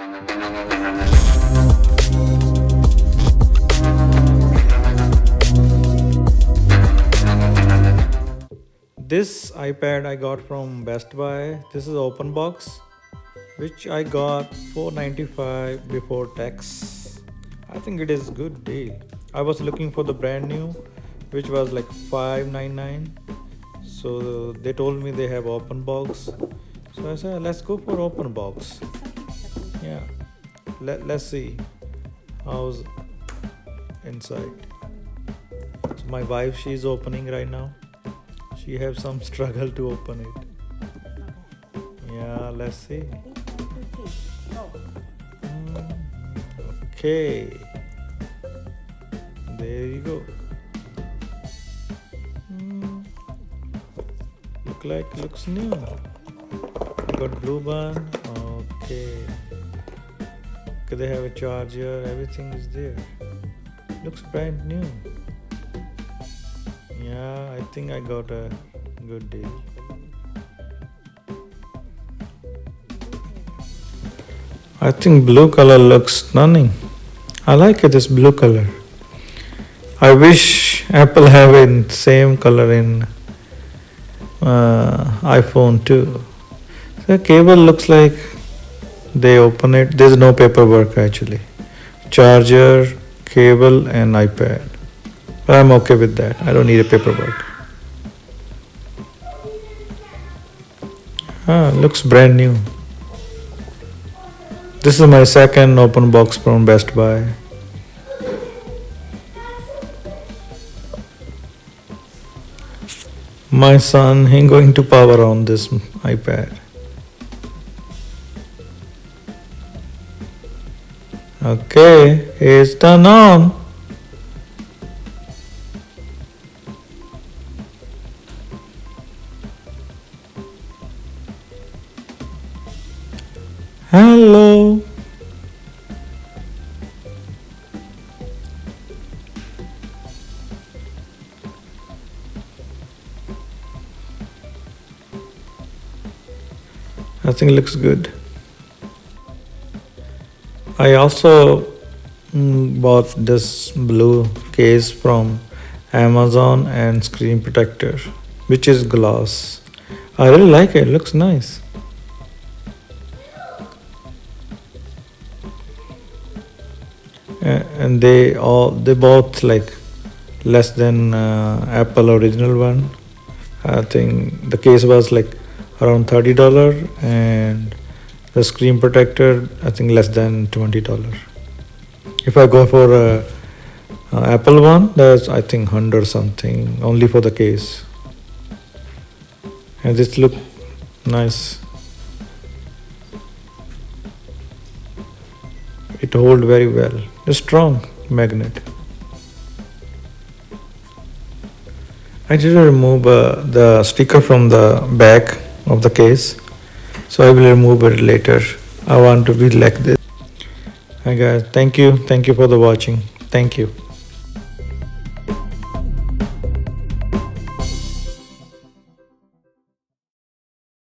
This iPad I got from Best Buy. This is open box, which I got 495 before tax. I think it is good deal. I was looking for the brand new, which was like 599. So they told me they have open box. So I said, let's go for open box. Yeah, let's see how's inside. So my wife, she's opening right now. She have some struggle to open it. Yeah, let's see. Okay, there you go. Looks new. I got blue bun. Okay. Okay, they have a charger. Everything is there. Looks brand new. Yeah, I think I got a good deal. I think blue color looks stunning. I like it, this blue color. I wish Apple have it same color in iPhone too. The cable looks like they open it. There's no paperwork actually. Charger, cable, and iPad. But I'm okay with that. I don't need a paperwork. Looks brand new. This is my second open box from Best Buy. My son, he going to power on this iPad. Okay, it's turned on. Hello. I think it looks good. I also bought this blue case from Amazon and screen protector, which is glass. I really like it. It looks nice. And they both like less than Apple original one. I think the case was like around $30, and the screen protector I think less than $20. If I go for a Apple one, that's I think 100 something only for the case. And this look nice. It hold very well. A strong magnet. I didn't remove the sticker from the back of the case, so I will remove it later. I want to be like this. Hi guys, thank you for the watching. Thank you.